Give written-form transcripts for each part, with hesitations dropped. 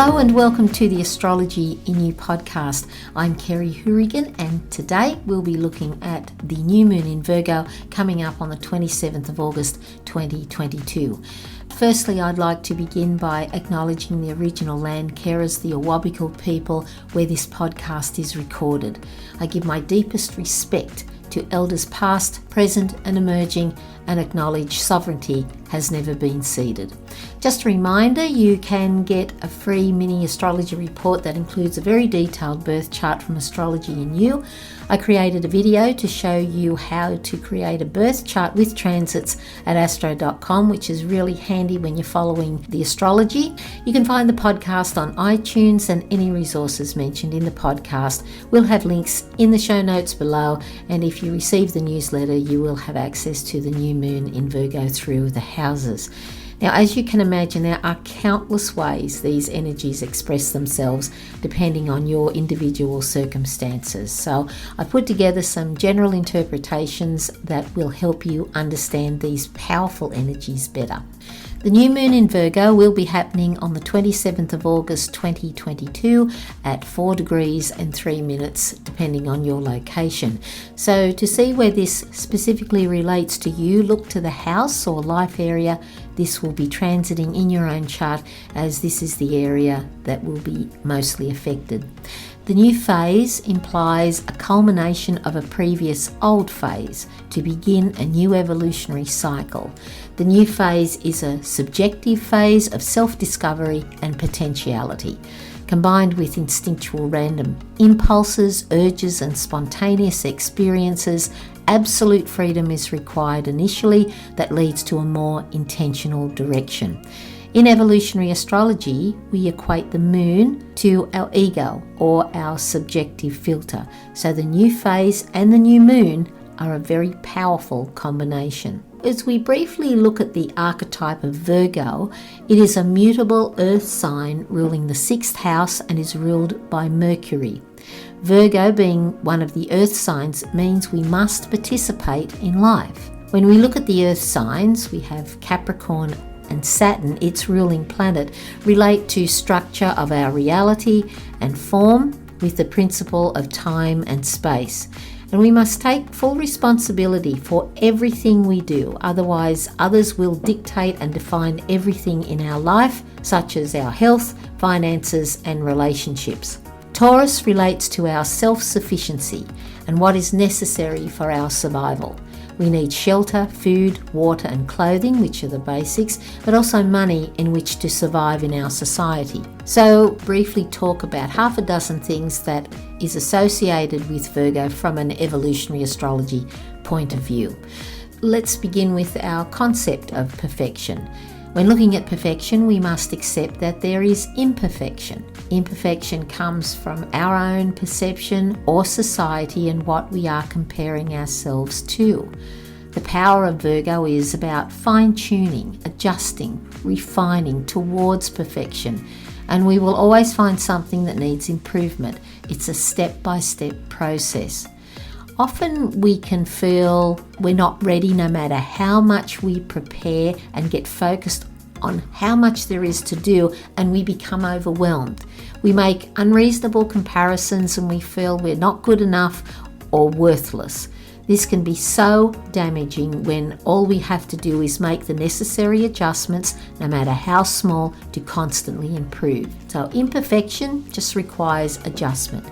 Hello and welcome to the Astrology in You podcast. I'm Kerry Hourigan and today we'll be looking at the new moon in Virgo coming up on the 27th of August 2022. Firstly, I'd like to begin by acknowledging the original land carers, the Awabakal people, where this podcast is recorded. I give my deepest respect to elders past, present and emerging, and acknowledge sovereignty has never been ceded. Just a reminder, you can get a free mini astrology report that includes a very detailed birth chart from Astrology in You. I created a video to show you how to create a birth chart with transits at astro.com, which is really handy when you're following the astrology. You can find the podcast on iTunes and any resources mentioned in the podcast. We'll have links in the show notes below, and if you receive the newsletter, you will have access to the new moon in Virgo through the houses. Now, as you can imagine, there are countless ways these energies express themselves depending on your individual circumstances. So I put together some general interpretations that will help you understand these powerful energies better. The new moon in Virgo will be happening on the 27th of August 2022 at 4 degrees and 3 minutes depending on your location. So to see where this specifically relates to you, look to the house or life area this will be transiting in your own chart, as this is the area that will be mostly affected. The new phase implies a culmination of a previous old phase to begin a new evolutionary cycle. The new phase is a subjective phase of self-discovery and potentiality, combined with instinctual random impulses, urges and spontaneous experiences. Absolute freedom is required initially that leads to a more intentional direction. In evolutionary astrology, we equate the moon to our ego or our subjective filter. So the new phase and the new moon are a very powerful combination. As we briefly look at the archetype of Virgo, it is a mutable earth sign ruling the 6th house and is ruled by Mercury. Virgo, being one of the earth signs, means we must participate in life. When we look at the earth signs, we have Capricorn and Saturn, its ruling planet, relate to structure of our reality and form with the principle of time and space. And we must take full responsibility for everything we do, otherwise others will dictate and define everything in our life, such as our health, finances and relationships. Taurus relates to our self-sufficiency and what is necessary for our survival. We need shelter, food, water and clothing, which are the basics, but also money in which to survive in our society. So briefly talk about half a dozen things that is associated with Virgo from an evolutionary astrology point of view. Let's begin with our concept of perfection. When looking at perfection, we must accept that there is imperfection. Imperfection comes from our own perception or society and what we are comparing ourselves to. The power of Virgo is about fine-tuning, adjusting, refining towards perfection, and we will always find something that needs improvement. It's a step-by-step process. Often we can feel we're not ready no matter how much we prepare and get focused on how much there is to do, and we become overwhelmed. We make unreasonable comparisons and we feel we're not good enough or worthless. This can be so damaging when all we have to do is make the necessary adjustments, no matter how small, to constantly improve. So imperfection just requires adjustment.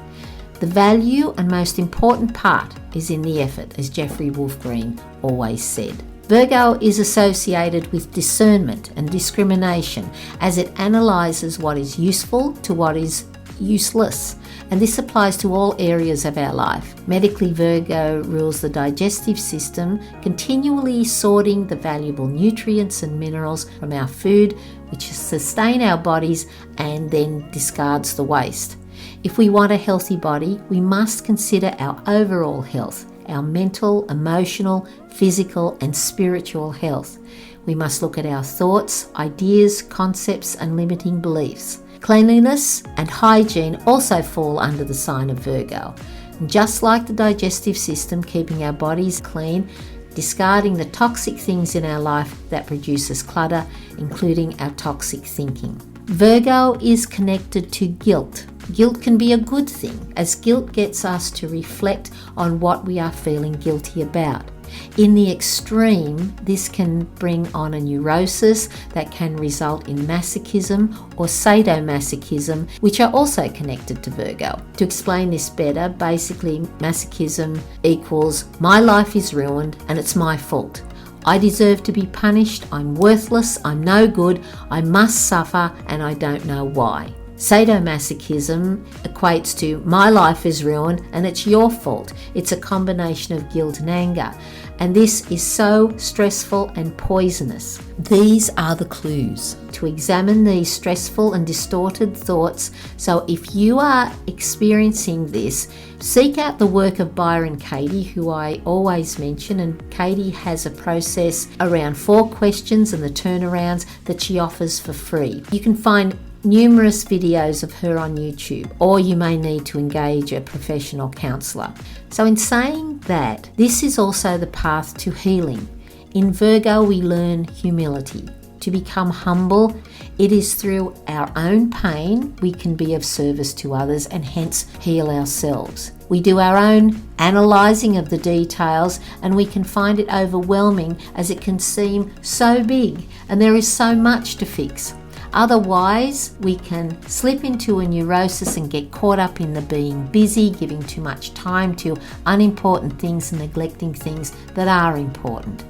The value and most important part is in the effort, as Jeffrey Wolf Green always said. Virgo is associated with discernment and discrimination as it analyzes what is useful to what is useless. And this applies to all areas of our life. Medically, Virgo rules the digestive system, continually sorting the valuable nutrients and minerals from our food, which sustain our bodies, and then discards the waste. If we want a healthy body, we must consider our overall health, our mental, emotional, physical and spiritual health. We must look at our thoughts, ideas, concepts and limiting beliefs. Cleanliness and hygiene also fall under the sign of Virgo. And just like the digestive system, keeping our bodies clean, discarding the toxic things in our life that produces clutter, including our toxic thinking. Virgo is connected to guilt. Guilt can be a good thing, as guilt gets us to reflect on what we are feeling guilty about. In the extreme, this can bring on a neurosis that can result in masochism or sadomasochism, which are also connected to Virgo. To explain this better, basically masochism equals my life is ruined and it's my fault. I deserve to be punished, I'm worthless, I'm no good, I must suffer and I don't know why. Sadomasochism equates to my life is ruined and it's your fault. It's a combination of guilt and anger. And this is so stressful and poisonous. These are the clues to examine these stressful and distorted thoughts. So if you are experiencing this, seek out the work of Byron Katie, who I always mention. And Katie has a process around 4 questions and the turnarounds that she offers for free. You can find numerous videos of her on YouTube, or you may need to engage a professional counsellor. So in saying that, this is also the path to healing. In Virgo, we learn humility. To become humble, it is through our own pain we can be of service to others and hence heal ourselves. We do our own analysing of the details and we can find it overwhelming as it can seem so big and there is so much to fix. Otherwise, we can slip into a neurosis and get caught up in the being busy, giving too much time to unimportant things and neglecting things that are important.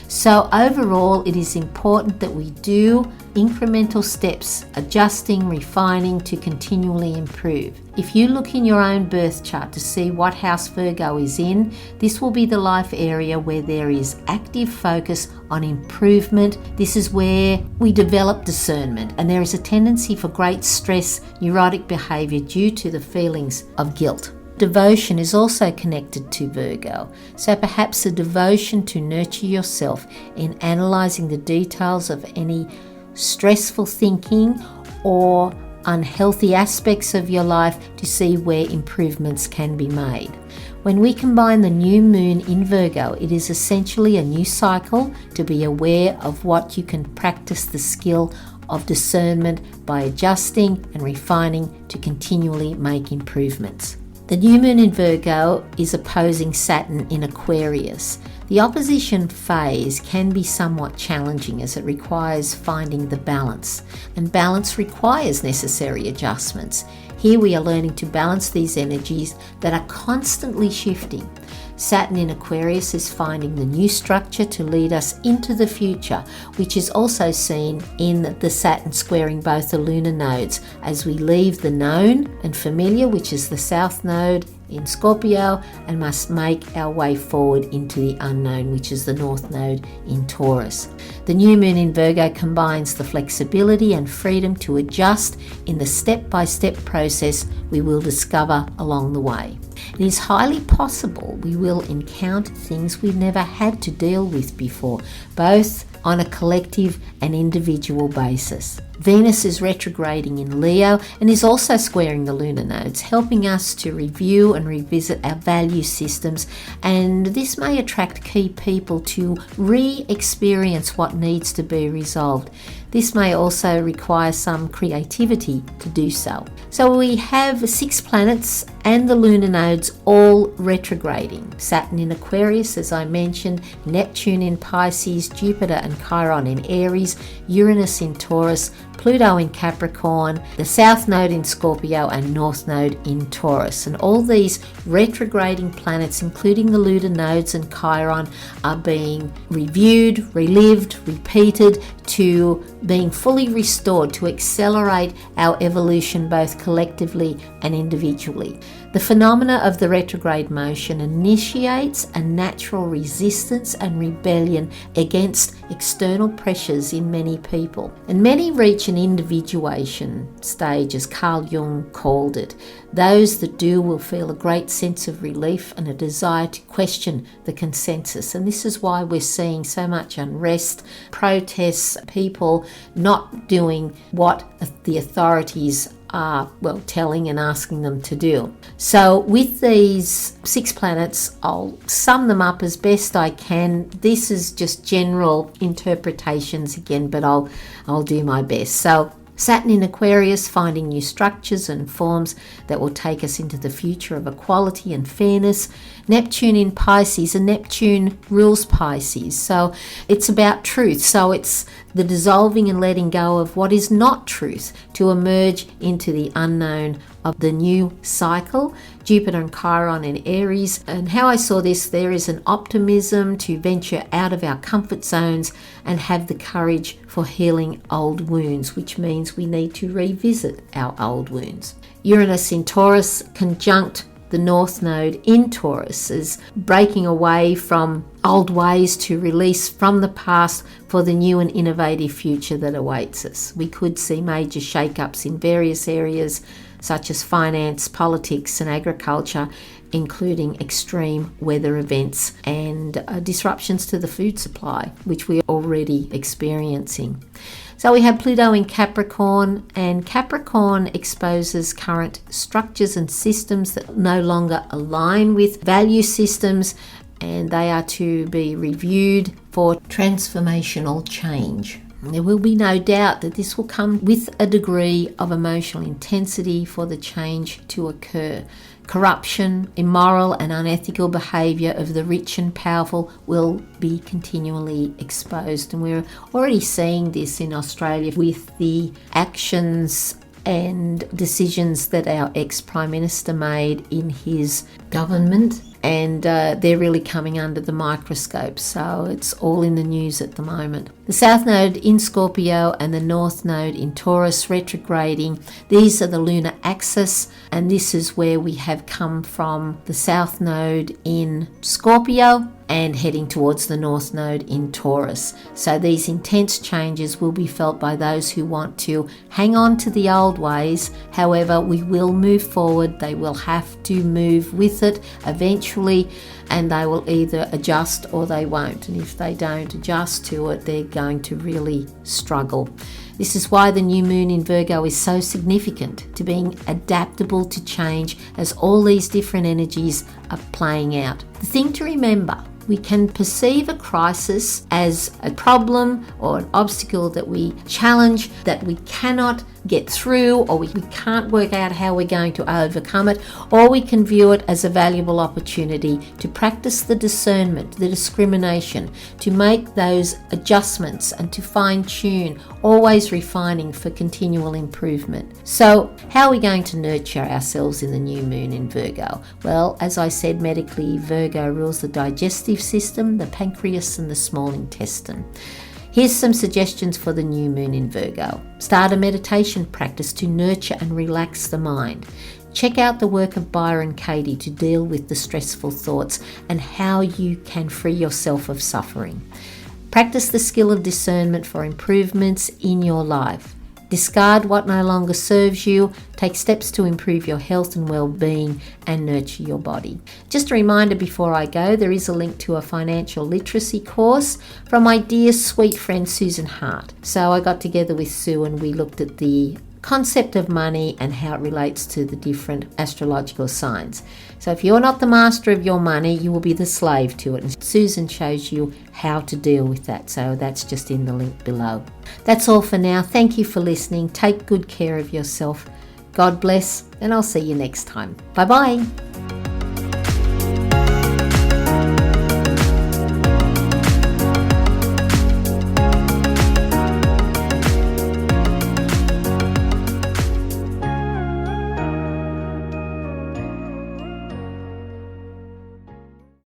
So overall, it is important that we do incremental steps, adjusting, refining to continually improve. If you look in your own birth chart to see what house Virgo is in, this will be the life area where there is active focus on improvement. This is where we develop discernment, and there is a tendency for great stress, neurotic behaviour due to the feelings of guilt. Devotion is also connected to Virgo, so perhaps a devotion to nurture yourself in analysing the details of any stressful thinking or unhealthy aspects of your life to see where improvements can be made. When we combine the new moon in Virgo, it is essentially a new cycle to be aware of what you can practice the skill of discernment by adjusting and refining to continually make improvements. The new moon in Virgo is opposing Saturn in Aquarius. The opposition phase can be somewhat challenging as it requires finding the balance, and balance requires necessary adjustments. Here we are learning to balance these energies that are constantly shifting. Saturn in Aquarius is finding the new structure to lead us into the future, which is also seen in the Saturn squaring both the lunar nodes as we leave the known and familiar, which is the South Node in Scorpio, and must make our way forward into the unknown, which is the North Node in Taurus. The new moon in Virgo combines the flexibility and freedom to adjust in the step-by-step process we will discover along the way. It is highly possible we will encounter things we've never had to deal with before, both on a collective and individual basis. Venus is retrograding in Leo and is also squaring the lunar nodes, helping us to review and revisit our value systems, and this may attract key people to re-experience what needs to be resolved. This may also require some creativity to do so. So we have 6 planets and the lunar nodes all retrograding. Saturn in Aquarius, as I mentioned, Neptune in Pisces, Jupiter and Chiron in Aries, Uranus in Taurus, Pluto in Capricorn, the South Node in Scorpio and North Node in Taurus. And all these retrograding planets, including the lunar nodes and Chiron, are being reviewed, relived, repeated to being fully restored to accelerate our evolution both collectively and individually. The phenomena of the retrograde motion initiates a natural resistance and rebellion against external pressures in many people. And many reach an individuation stage, as Carl Jung called it. Those that do will feel a great sense of relief and a desire to question the consensus. And this is why we're seeing so much unrest, protests, people not doing what the authorities are, telling and asking them to do. So with these 6 planets, I'll sum them up as best I can. This is just general interpretations again, but I'll do my best. So Saturn in Aquarius, finding new structures and forms that will take us into the future of equality and fairness. Neptune in Pisces, and Neptune rules Pisces, so it's about truth. So it's the dissolving and letting go of what is not truth to emerge into the unknown of the new cycle. Jupiter and Chiron in Aries. And how I saw this, there is an optimism to venture out of our comfort zones and have the courage for healing old wounds, which means we need to revisit our old wounds. Uranus in Taurus conjunct the North Node in Taurus is breaking away from old ways to release from the past for the new and innovative future that awaits us. We could see major shake-ups in various areas such as finance, politics and agriculture, including extreme weather events and disruptions to the food supply, which we're already experiencing. So we have Pluto in Capricorn, and Capricorn exposes current structures and systems that no longer align with value systems, and they are to be reviewed for transformational change. There will be no doubt that this will come with a degree of emotional intensity for the change to occur. Corruption, immoral and unethical behaviour of the rich and powerful will be continually exposed. And we're already seeing this in Australia with the actions and decisions that our ex-Prime Minister made in his government. And they're really coming under the microscope, so it's all in the news at the moment. The South Node in Scorpio and the North Node in Taurus retrograding. These are the lunar axis, and this is where we have come from the South Node in Scorpio and heading towards the North Node in Taurus. So these intense changes will be felt by those who want to hang on to the old ways. However, we will move forward. They will have to move with it eventually, and they will either adjust or they won't. And if they don't adjust to it, they're going to really struggle. This is why the new moon in Virgo is so significant to being adaptable to change as all these different energies are playing out. The thing to remember, we can perceive a crisis as a problem or an obstacle that we challenge, that we cannot get through, or we can't work out how we're going to overcome it, or we can view it as a valuable opportunity to practice the discernment, the discrimination, to make those adjustments and to fine-tune, always refining for continual improvement. So how are we going to nurture ourselves in the new moon in Virgo? Well, as I said, medically, Virgo rules the digestive system, the pancreas and the small intestine. Here's some suggestions for the new moon in Virgo. Start a meditation practice to nurture and relax the mind. Check out the work of Byron Katie to deal with the stressful thoughts and how you can free yourself of suffering. Practice the skill of discernment for improvements in your life. Discard what no longer serves you. Take steps to improve your health and well-being and nurture your body. Just a reminder before I go, there is a link to a financial literacy course from my dear sweet friend Susan Hart. So I got together with Sue and we looked at the concept of money and how it relates to the different astrological signs. So if you're not the master of your money, you will be the slave to it. And Susan shows you how to deal with that. So that's just in the link below. That's all for now. Thank you for listening. Take good care of yourself. God bless, and I'll see you next time. Bye-bye.